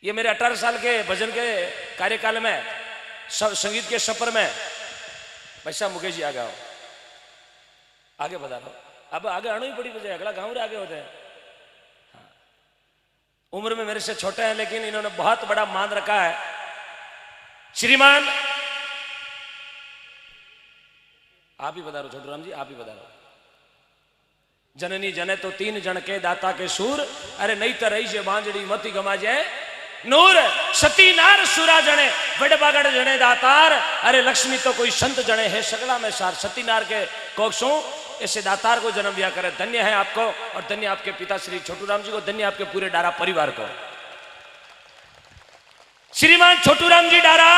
ये मेरे 18 साल के भजन के कार्यकाल में संगीत के सफर में भाई साहब मुकेश जी आ गए, आगे बता रहा हूं। अब आगे आना ही पड़ी बजाय अगला गांव रे आगे होते हैं। हाँ। उम्र में मेरे से छोटे हैं लेकिन इन्होंने बहुत बड़ा मान रखा है। श्रीमान आप ही बता रहे हो, छोटू राम जी आप ही बता रहे हो। जननी जने तो तीन जन के दाता के सूर, अरे नहीं तो रही से बांजड़ी मती गमा जाए नूर। सती नार सुरा जने बड़ बागड़ जने दातार, अरे लक्ष्मी तो कोई संत जने है सगला में सार। सती नार के कोक्षों ऐसे दातार को जन्म दिया करे। धन्य है आपको और धन्य आपके पिता श्री छोटू राम जी को, धन्य आपके पूरे डारा परिवार को। श्रीमान छोटू राम जी डारा,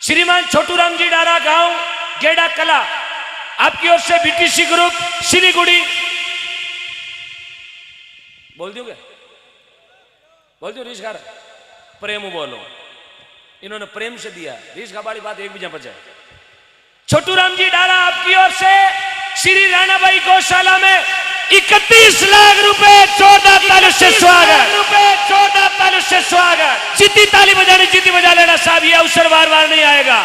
श्रीमान छोटू राम जी डारा गांव गेड़ा कला, आपकी ओर से बीटीसी ग्रुप सिलीगुड़ी। बोल दूंगे, बोल दो रीस खार प्रेम बोलो, इन्होंने प्रेम से दिया। रीस खा वाली बात एक भी जम जाए। छोटू राम जी डारा आपकी ओर से श्री राणाबाई गौशाला में 31 लाख रुपए 14 तालु से स्वागत, 14 तालु से स्वागत। जितनी ताली बजानी जितनी बजा लेना साहब, ये अवसर बार बार नहीं आएगा।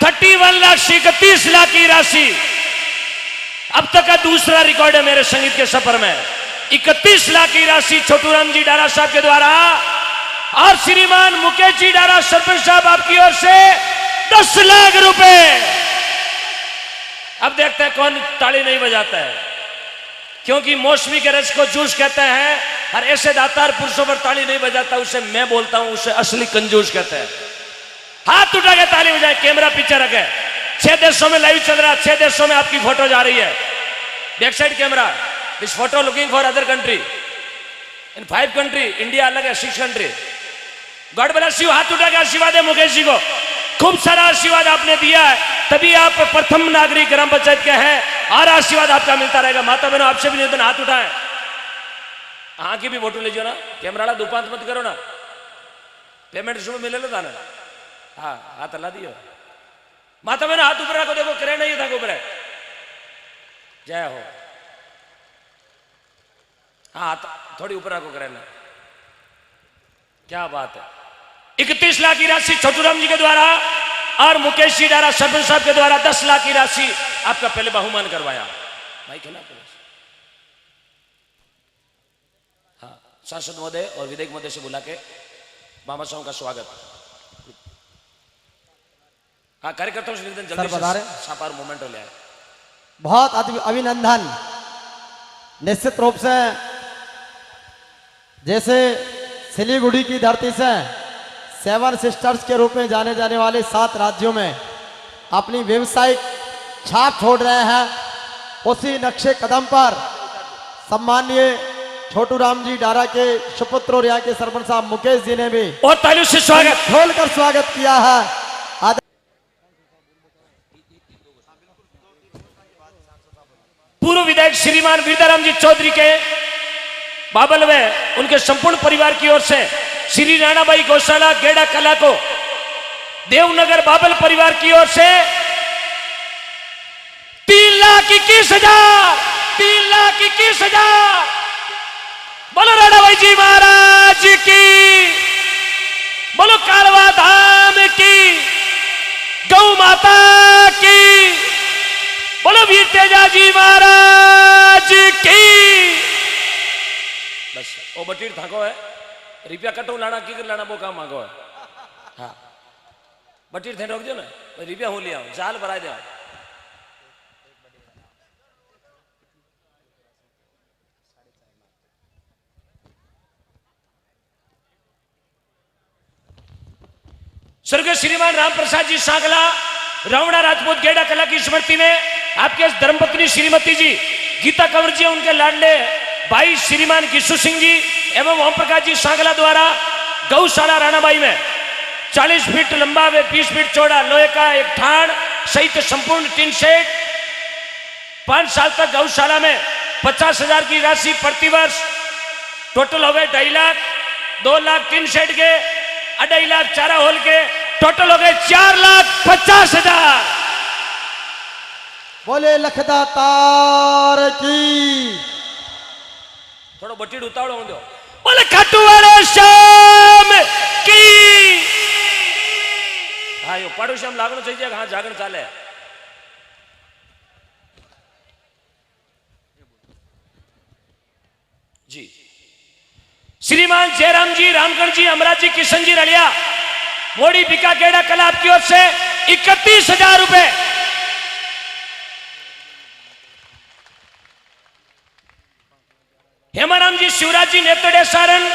31 लाख से 31 लाख की राशि अब तक का दूसरा रिकॉर्ड है मेरे संगीत के सफर में। 31 लाख की राशि छोटू राम जी डारा साहब के द्वारा और श्रीमान मुकेश जी डारा सरपंच साहब आपकी ओर से 10 लाख रुपए। अब देखते हैं कौन ताली नहीं बजाता है, क्योंकि मौसमी के रस को जूस कहते हैं और ऐसे दातार पुरुषों पर ताली नहीं बजाता उसे मैं बोलता हूं, उसे असली कंजूस कहते हैं। हाथ उठा के ताली बजाए, कैमरा पीछे रखे। 6 देशों में लाइव चल रहा है, 6 देशों में आपकी फोटो जा रही है। Back side camera, this photo looking for other country, in 5 country, India अलग है 6 कंट्री। God bless you. हाथ उठा के आशीर्वाद है मुकेश जी को, खूब सारा आशीर्वाद आपने दिया है, तभी आप प्रथम नागरिक ग्राम पंचायत के हैं और आशीर्वाद आपका मिलता रहेगा। माता बहनों आपसे भी निवेदन, हाथ उठाएं। हाँ की भी फोटो लीजिए ना, कैमरा वाला दुपांत मत करो ना, पेमेंट सुबह मिले लो था ना। हाँ हाथ हला दियो। माता बहनों हाथ ऊपर रखो, देखो करे नहीं था ऊपर है। जय हो। हाँ थोड़ी ऊपर रखो करे ना। क्या बात है। 31 लाख की राशि छोटू राम जी के द्वारा और मुकेश जी डारा सरपंच साहब के द्वारा 10 लाख की राशि आपका पहले बहुमान करवाया। भाई खेला हाँ, सांसद महोदय और विधायक महोदय से बुला के मामा साहब का स्वागत। हाँ कार्यकर्ताओं से निवेदन जल्दी से सापार मोमेंट ले आए। बहुत अभिनंदन। निश्चित रूप से जैसे सिलीगुड़ी की धरती से 7 सिस्टर्स के रूप में जाने जाने वाले 7 राज्यों में अपनी व्यवसायिक छाप छोड़ रहे हैं, उसी नक्शे कदम पर सम्माननीय छोटू राम जी डारा के सुपुत्र और यहाँ के सरपंच साहब मुकेश जी ने भी और तालियों से स्वागत खोलकर स्वागत किया है। पूर्व विधायक श्रीमान वीरदाराम जी चौधरी के बाबल में उनके संपूर्ण परिवार की ओर से श्री राणाबाई गौशाला गेड़ा कला को देवनगर बाबल परिवार की ओर से 3,21,000, 3,21,000। बोलो राणाबाई जी महाराज की, बोलो कालवा धाम की, गौ माता की, बोलो वीर तेजा जी महाराज की। बस ओ बटीर थाको है, रुपया कटो लाना की कर लाना वो काम मांगो है। हाँ बटीर थे रोक दो ना, रुपया हूँ लिया जाल भरा दे। स्वर्गीय श्रीमान राम प्रसाद जी सांगला रावणा राजपूत गेड़ा कला की स्मृति में आपके धर्मपत्नी श्रीमती जी गीता कंवर जी, उनके लाडले भाई श्रीमान किशु सिंह जी एवं ओम प्रकाश जी सांगला द्वारा गौशाला राणाबाई में 40 फीट लंबा व 20 फीट चौड़ा लोहे का एक ठाण सहित संपूर्ण टीन शेड, 5 साल तक गौशाला में 50,000 की राशि प्रति वर्ष, टोटल हो गए 2.5 लाख, 2 लाख टीन शेड के, 2.5 लाख चारा होल के, टोटल हो गए 4,50,000। बोले लखदातार की। थोड़ा बटीड उतावड़ो होंगे। बोले खाटू वाले पाड़ोशी हम लागणो चाहिए हाँ जागरण चाले जी। श्रीमान जयराम जी, रामगढ़ जी, अमराज जी, किशन जी रलिया, मोड़ी बिका गेड़ा कला आपकी ओर से 31,000 रुपए। हेमाराम जी, शिवराज जी, नेतड़े सारण,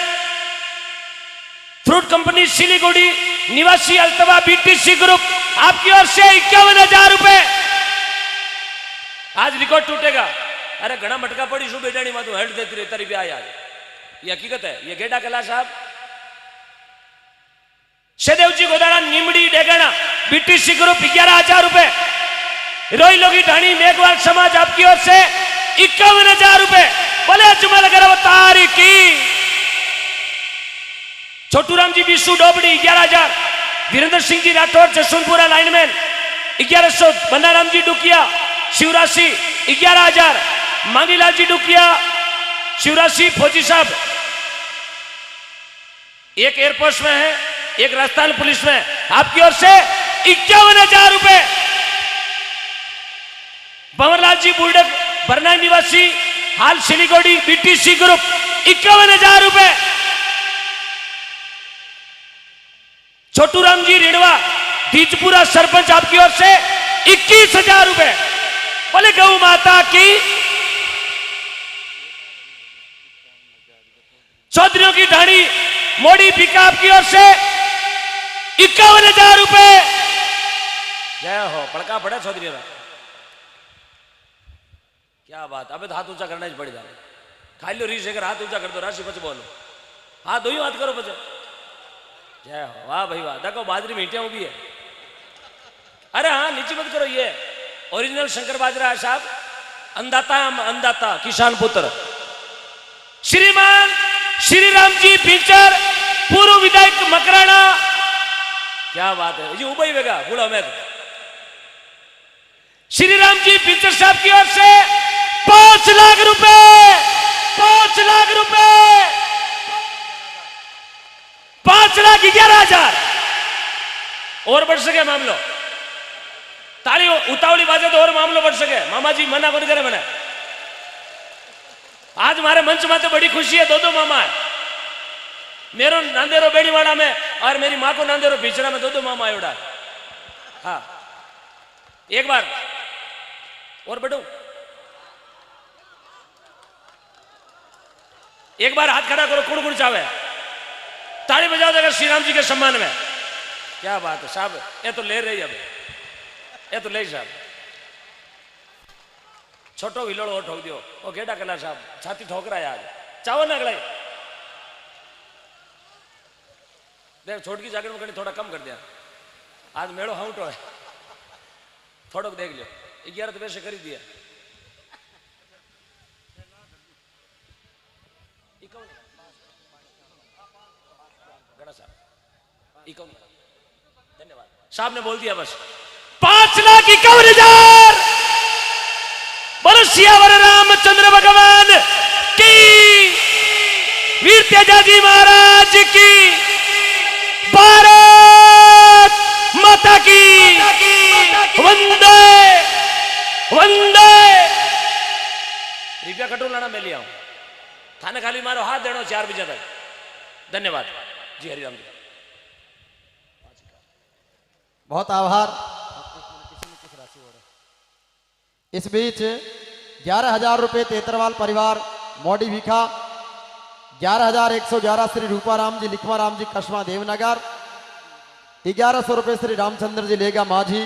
फ्रूट कंपनी सिलीगुड़ी, निवासी अल्तवा बीटीसी ग्रुप, आपकी ओर से 51,000 रुपए। आज रिकॉर्ड टूटेगा। अरे घना मटका पड़ी शू बेटाणी में तू हेल्ड देती रही तारी ब्याह याद, ये हकीकत है। ये गेडा कला साहब, शेदेव जी गोदाड़ा, निमड़ी डेगाना, बीटीसी ग्रुप 11,000 रुपए। रोई लोगी ढाणी मेघवाल समाज आपकी ओर से 51,000 रुपए। बोले अजमल अवतारी की। छोटूराम जी बिशु डोबड़ी 11,000। वीरेंद्र सिंह जी राठौर जसवंतपुरा लाइनमैन 1100। बन्नाराम जी डुकिया शिवराशि 11,000। मांगीलाल जी डुकिया शिवराशि फौजी साहब, एक एयरफोर्स में है, एक राजस्थान पुलिस में, आपकी ओर से 51,000 रुपए। भंवरलाल जी बुलडक बरना निवासी, हाल सिलीगुड़ी, बीटीसी ग्रुप 51,000 रुपए। छोटूराम जी रेणवा दीजपुरा सरपंच आपकी ओर से 21,000 रुपए। बोले गौ माता की। चौधरियों की ढाणी मोड़ी बिका आपकी ओर से 51,000 रुपए। जय हो, पड़का पड़ा चौधरी का, क्या बात। अबे हाथ ऊंचा करना ही पड़ जाए। खाई लो रीस अगर हाथ ऊंचा कर दो, राशि बच बोलो, हाथ दो ही बात करो बचे। जय हो, वाह भाई वाह। देखो बाजरी में ईंटियां भी है। अरे हाँ, नीचे मत करो। ये ओरिजिनल शंकर बाजरा है साहब, अन्नदाता, अन्नदाता, किसान पुत्र। श्रीमान श्री राम जी पिंचर, पूर्व विधायक मकराना, क्या बात है। ये उबई वेगा बूढ़ा मैं तो। श्री राम जी पिंचर साहब की ओर से 5 लाख रुपए। 5 लाख रुपए। 5,11,000। और बढ़ सके मामलो, ताली उतावली बाजे तो और मामलो बढ़ सके। मामा जी मना कौन करे मैंने। आज हमारे मंच में तो बड़ी खुशी है, दो मामा है। मेरो नांदेरो बेड़ीवाड़ा में और मेरी माँ को नांदेरो भिचड़ा में दो मामा एवड़ा। हाँ, एक बार और बढ़ो, एक बार हाथ खड़ा करो, कुड़ कुड़ चावे, ताली बजाओ देगा श्री राम जी के सम्मान में। क्या बात है साहब, ये तो ले रही अब, ये तो ले साहब। छोटो हिलोड़ो और ठोक दियो। ओ गेडा कला साहब छाती ठोक रहा है आज, चाहो ना अगला देख। छोटकी जाकर में थोड़ा कम कर दिया आज, मेड़ो हाउटो है, थोड़ा देख लियो। 11 तो वैसे कर ही दिया। धन्यवाद साहब ने बोल दिया बस। 5,51,000। बोलो सियावर रामचंद्र भगवान की, वीर तेजाजी महाराज की, भारत माता की, वंदे वंदे। रुपया कटो लाना मैं ले आऊं, थाने खाली मारो हाथ देना 4 बजे तक। धन्यवाद जी, हरिराम जी। बहुत आभार। इस बीच 11,000 रुपए तेतरवाल परिवार मोडी भिखा, 11,111 श्री रूपाराम जी लिखवाराम जी कस्मा देवनगर, 1,100 रुपए श्री रामचंद्र जी लेगा माझी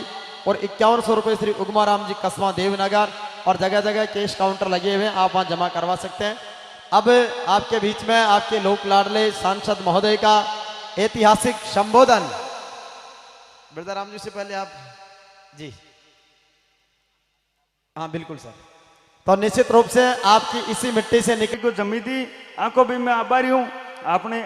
और 5,100 रुपए श्री उगमाराम जी कस्मा देवनगर। और जगह जगह कैश काउंटर लगे हुए हैं, आप वहां जमा करवा सकते हैं। अब आपके बीच में आपके लोक लाडले सांसद महोदय का ऐतिहासिक संबोधन। ब्रदर जी से पहले आप जी। हाँ बिल्कुल सर। तो निश्चित रूप से आपकी इसी मिट्टी से निकल को जमी दी, आंखों भी मैं आभारी हूँ। आपने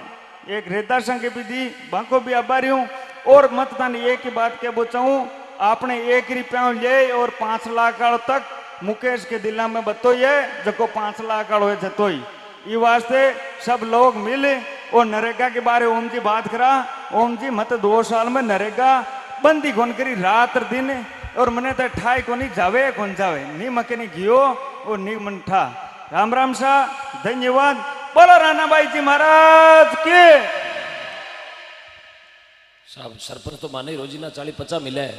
एक रेदार संघ भी दी, बांको भी आभारी हूँ। और मतदान एक ही बात के चाहूँ, आपने 1 रुपया ले और 5 लाख तक मुकेश के दिला में बतोई है, जो 5 लाख हो जतोई। ये वास्ते सब लोग मिल और नरेगा के बारे ओम जी बात करा। ओम जी मत 2 साल में नरेगा बंदी कौन करी रात दिन और मने तो ठाई कोनी जावे कौन जावे नी मके नी घियो और नी मन ठा। राम राम सा धन्यवाद। बोलो राणा भाई जी महाराज के। साहब सरपंच तो माने रोजीना 40-50 मिले है,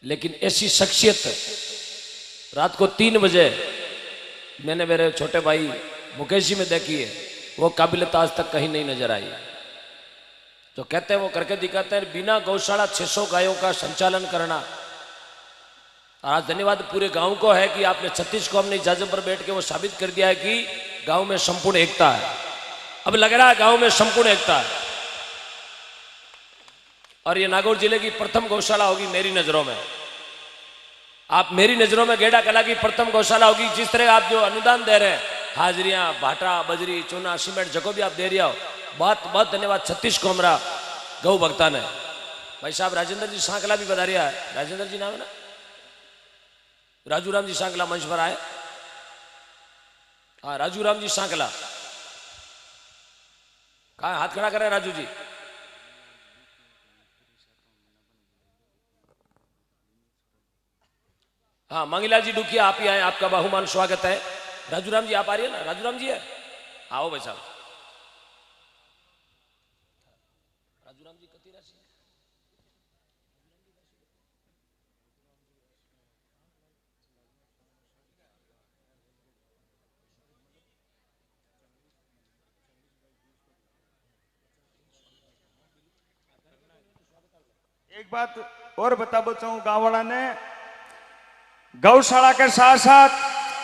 लेकिन ऐसी शख्सियत रात को 3 बजे मैंने मेरे छोटे भाई मुकेश जी में देखी है, वो काबिलियत आज तक कहीं नहीं नजर आई। जो कहते हैं वो करके दिखाते हैं। बिना गौशाला 600 गायों का संचालन करना। आज धन्यवाद पूरे गांव को है कि आपने 36 को हमने इजाजत पर बैठ के वो साबित कर दिया है कि गांव में संपूर्ण एकता है। अब लग रहा है गांव में संपूर्ण एकता है। और ये नागौर जिले की प्रथम गौशाला होगी मेरी नजरों में। आप मेरी नजरों में गेड़ा कला की प्रथम गौशाला होगी। जिस तरह आप जो अनुदान दे रहे हैं, हाजरियां, भाटा, बजरी, चूना, सीमेंट, जो भी आप दे रहे हो, बहुत बहुत धन्यवाद। 36 को हमारा गौ भक्ता ने भाई साहब राजेंद्र जी सांकला भी बता रहा है। राजेंद्र जी नाम है ना, राजू राम जी सांकला मंच पर आए। हाँ, राजू राम जी सांकला कहा, हाथ खड़ा करें राजू जी। हाँ, मंगीलाल जी डुकिया आप ही आए, आपका बहुमान स्वागत है। राजू राम जी आप आ रही है ना? राजू राम जी है, आओ भाई साहब। राजू राम जी कती राशि एक बात और बताबो चाहूं, गांव वाला ने गौशाला के साथ साथ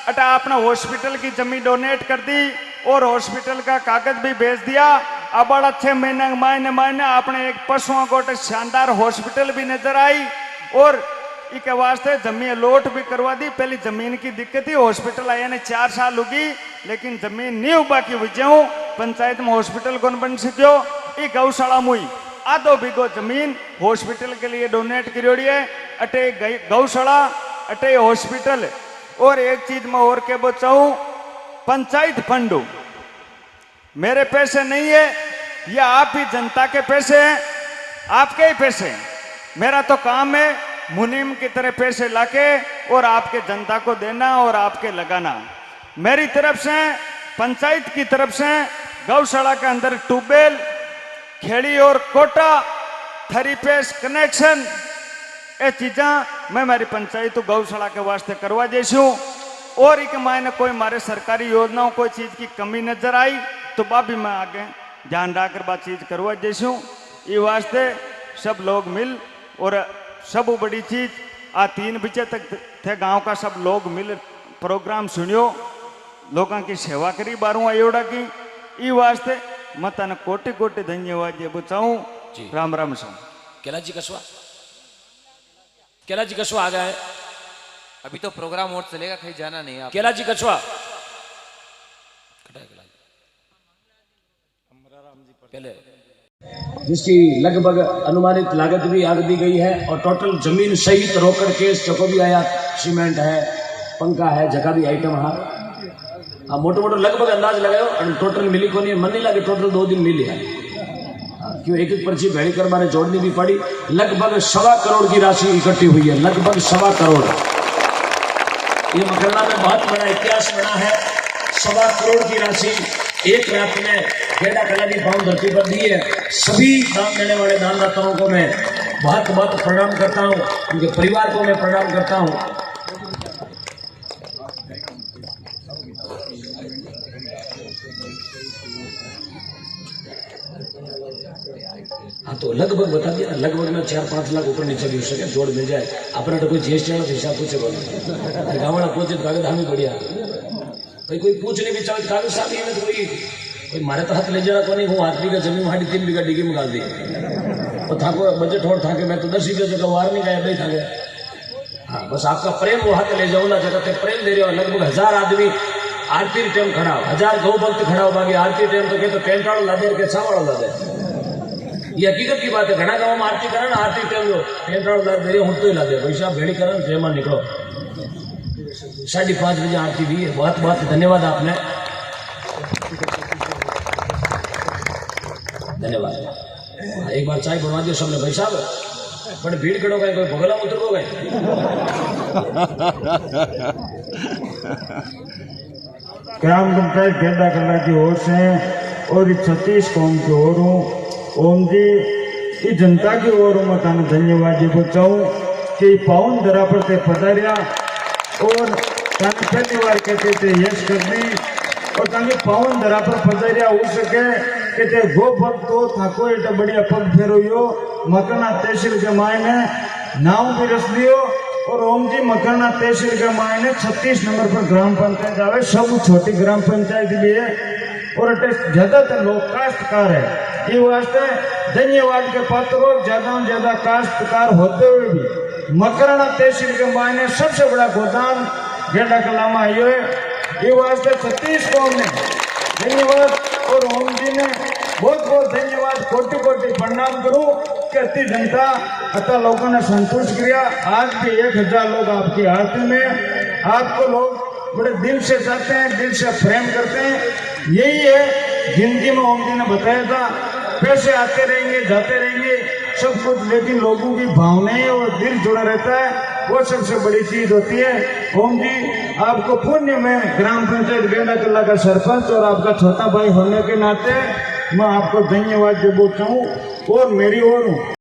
अटा अपना हॉस्पिटल की जमीन डोनेट कर दी और हॉस्पिटल का कागज भी भेज दिया। अब बड़ा 6 महीने मायने आपने एक पशुओं को शानदार हॉस्पिटल भी नजर आई और इसके वास्ते जमीन लोट भी करवा दी। पहले जमीन की दिक्कत थी, हॉस्पिटल आया ने 4 साल होगी, लेकिन जमीन नहीं उबा की वजह पंचायत में हॉस्पिटल कौन बन सको। ये गौशाला मुई आधो बीघो जमीन हॉस्पिटल के लिए डोनेट करी है। अटे गौशाला, अटे हॉस्पिटल। और एक चीज मैं और के बताऊं, पंचायत फंड मेरे पैसे नहीं है, ये आप ही जनता के पैसे हैं, आपके ही पैसे हैं। मेरा तो काम है मुनीम की तरह पैसे लाके और आपके जनता को देना और आपके लगाना। मेरी तरफ से, पंचायत की तरफ से गौशाला के अंदर ट्यूबवेल, खेड़ी और कोटा, थरी पेस कनेक्शन, ये चीजा मैं मेरी पंचायत गौशाला के वास्ते करवा देशू। और एक मायने कोई मारे सरकारी योजनाओं कोई चीज की कमी नजर आई तो बाबी मैं आगे ध्यान रखकर बात चीज करवा देशू। ये वास्ते सब लोग मिल और सब बड़ी चीज आ 3 बजे तक थे गांव का सब लोग मिल प्रोग्राम सुनियो, लोगों की सेवा करी 12 अयोड़ा की। ये वास्ते मैं तने कोटि कोटि धन्यवाद ये बताऊं। राम राम सा। कैलाश जी कस्बा, कैलाश जी कस्बा आ गए हैं। अभी तो प्रोग्राम और चलेगा, कहीं जाना नहीं है आप। कैलाश जी कछुआ पहले, जिसकी लगभग अनुमानित लागत भी आग दी गई है और टोटल जमीन सहित रोकड़ केस जो भी आया, सीमेंट है, पंखा है, जगह भी आइटम हाँ मोटो मोटो लगभग अंदाज लगाओ और टोटल मिली को नहीं, मन नहीं लगे टोटल 2 दिन मिली है। क्यों एक पर्ची भेड़ी कर माने जोड़नी भी पड़ी। लगभग 1.25 करोड़ की राशि इकट्ठी हुई है, लगभग 1.25 करोड़। ये मकल्ला में बहुत बड़ा इतिहास बना है। 1.25 करोड़ की राशि एक रात में गेड़ा कला की पांव धरती पर दी है। सभी दान देने वाले दानदाताओं को मैं बहुत बहुत प्रणाम करता हूँ, उनके परिवार को मैं प्रणाम करता हूँ। हाँ तो लगभग बता दिया, लगभग में 4-5 लाख ऊपर नीचे भी हो सके, जोड़ मिल जाए। अपने तो कोई जीएसटी वाला हिसाब पूछे बोलो, गाँव वाला पूछे कागज हमें बढ़िया भाई, कोई पूछ नहीं भी चाहे कागज साहब ही तो कोई मारे तो हाथ ले जा रहा को नहीं। हूँ 8 बीघा जमीन हाड़ी 3 बीघा डिगी में डाल दी और थाको बजट और था कि मैं तो 10 बीघे जगह वार नहीं गया नहीं था गया। हाँ बस आपका प्रेम वो हाथ ले जाओ ना, जगह प्रेम दे रहे हो। लगभग 1000 आदमी आरती टाइम खड़ा हो, 1000 गौ भक्त खड़ा हो, बाकी आरती टाइम तो कहते टेंट वालों ला दे के छावाड़ो ला दे। ये हकीकत की बात है, घना गाँव में आरती करा ना, आरती टाइम जो टेंट वालों ला दे हूँ तो ला दे भाई साहब भेड़ी करा ट्रेन में निकलो। 5:30 बजे आरती दी है। बहुत बहुत धन्यवाद आपने, धन्यवाद। एक बार चाय बनवा दियो सबने भाई साहब। पण भीड़ कड़ो गए कोई भगला उतर को गए ग्राम पंचायत गेंदा कला की ओर से और 36 कौम की ओर हूँ ओम जी इस जनता की ओर मैं ताने धन्यवाद जी बताऊं कि पावन धरा पर ते पधारिया और ताने पहली बार कहते थे यश करनी और ताने पावन धरा पर पधारिया हो सके कि ते गो भक्त तो थाको एटा बढ़िया पग फेरो यो मकरना तहसील के मायने नाव भी रस दियो और ओम जी मकरना तहसील के मायने 36 नंबर पर ग्राम पंचायत आवे सब छोटी ग्राम पंचायत भी है और ज्यादातर लोग काश्तकार है ये वास्ते धन्यवाद के पात्र ज्यादा से ज्यादा काश्तकार होते हुए भी मकराना तहसील के मायने सबसे बड़ा गोदान गेंडा कला में आयो है ये वास्ते 36 कौम ने धन्यवाद और ओम जी ने बहुत बहुत धन्यवाद कोटि कोटि प्रणाम करूं कि अति जनता अतः लोगों ने संतुष्ट किया आज भी 1000 लोग आपकी आरती में आपको लोग बड़े दिल से चाहते हैं दिल से प्रेम करते हैं यही है जिंदगी में ओम जी ने बताया था पैसे आते रहेंगे जाते रहेंगे सब कुछ लेकिन लोगों की भावनाएं और दिल जुड़ा रहता है वो सबसे बड़ी चीज होती है ओम जी आपको पुण्य में ग्राम पंचायत गेंडा कला का सरपंच और आपका छोटा भाई होने के नाते मैं आपको धन्यवाद जो बोलता हूँ और मेरी ओर हूँ